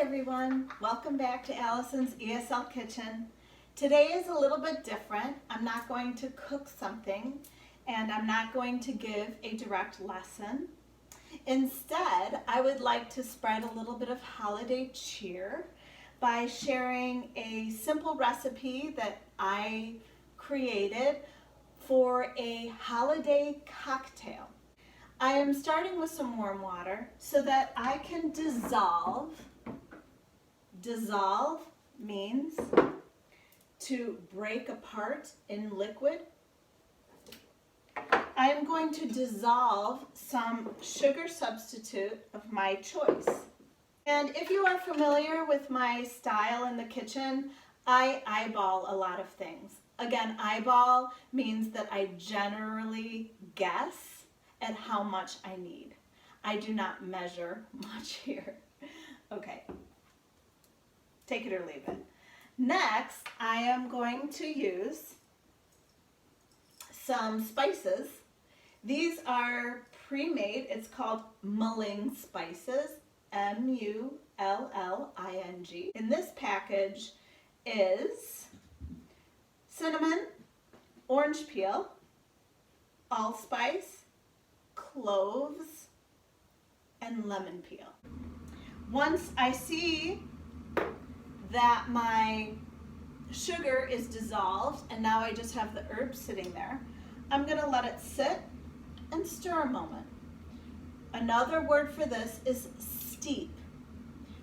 everyone, welcome back to Allison's ESL kitchen. Today is a little bit different. I'm not going to cook something and I'm not going to give a direct lesson. Instead, I would like to spread a little bit of holiday cheer by sharing a simple recipe that I created for a holiday cocktail. I am starting with some warm water so that I can dissolve. Dissolve means to break apart in liquid. I am going to dissolve some sugar substitute of my choice. And if you are familiar with my style in the kitchen, I eyeball a lot of things. Again, eyeball means that I generally guess at how much I need. I do not measure much here. Okay, take it or leave it. Next, I am going to use some spices. These are pre-made. It's called mulling spices, M-U-L-L-I-N-G. In this package is cinnamon, orange peel, allspice, cloves, and lemon peel. Once I see that my sugar is dissolved and now I just have the herbs sitting there, I'm going to let it sit and stir a moment. Another word for this is steep.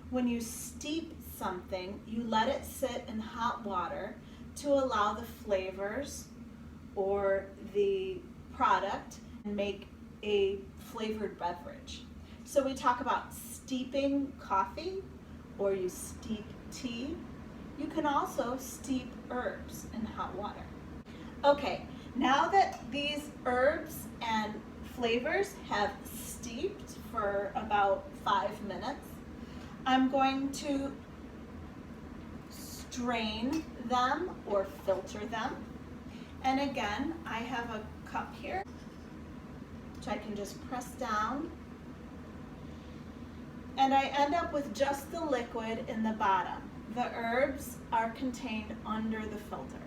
When you steep something, you let it sit in hot water to allow the flavors or the product and make a flavored beverage. So we talk about steeping coffee, or you steep tea. You can also steep herbs in hot water. Okay, now that these herbs and flavors have steeped for about 5 minutes, I'm going to strain them or filter them. And again, I have a cup here, which I can just press down. And I end up with just the liquid in the bottom. The herbs are contained under the filter.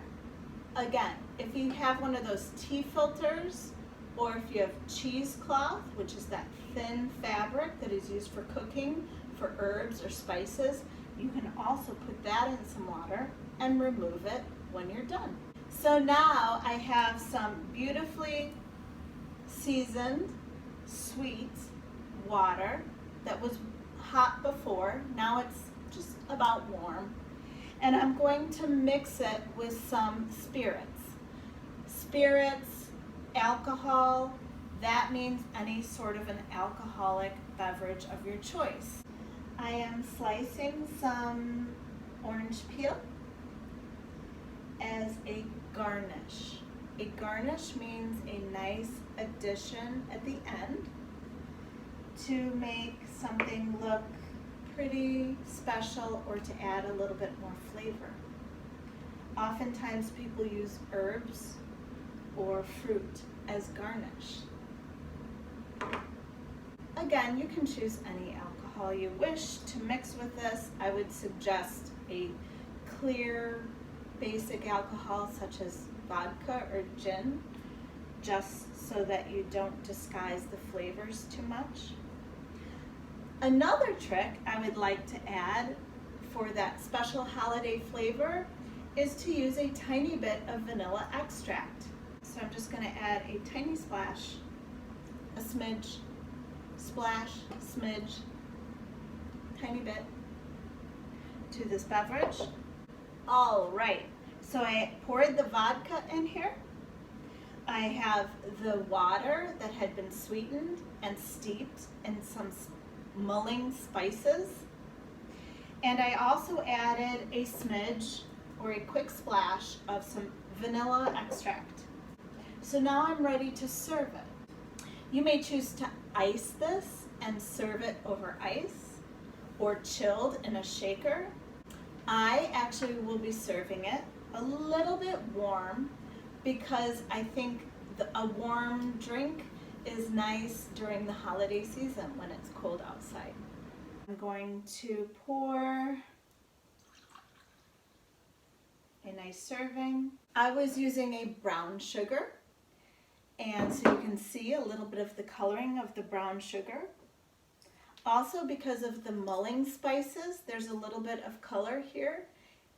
Again, if you have one of those tea filters, or if you have cheesecloth, which is that thin fabric that is used for cooking, for herbs or spices, you can also put that in some water and remove it when you're done. So now I have some beautifully seasoned, sweet water that was hot before. Now it's just about warm. And I'm going to mix it with some spirits. Spirits, alcohol, that means any sort of an alcoholic beverage of your choice. I am slicing some orange peel as a garnish. A garnish means a nice addition at the end to make something look pretty special or to add a little bit more flavor. Oftentimes people use herbs or fruit as garnish. Again, you can choose any alcohol you wish to mix with this. I would suggest a clear, basic alcohol such as vodka or gin, just so that you don't disguise the flavors too much. Another trick I would like to add for that special holiday flavor is to use a tiny bit of vanilla extract. So I'm just going to add a tiny splash, a smidge, splash, smidge, tiny bit to this beverage. All right, so I poured the vodka in here. I have the water that had been sweetened and steeped in some mulling spices. And I also added a smidge or a quick splash of some vanilla extract. So now I'm ready to serve it. You may choose to ice this and serve it over ice or chilled in a shaker. I actually will be serving it a little bit warm because I think a warm drink is nice during the holiday season when it's cold outside. I'm going to pour a nice serving. I was using a brown sugar, and so you can see a little bit of the coloring of the brown sugar. Also, because of the mulling spices, there's a little bit of color here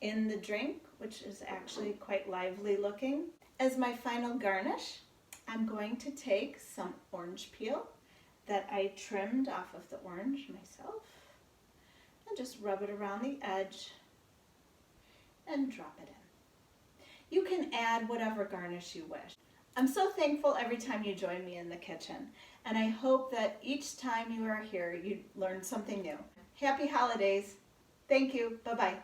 in the drink, which is actually quite lively looking. As my final garnish, I'm going to take some orange peel that I trimmed off of the orange myself and just rub it around the edge and drop it in. You can add whatever garnish you wish. I'm so thankful every time you join me in the kitchen, and I hope that each time you are here you learn something new. Happy holidays. Thank you. Bye-bye.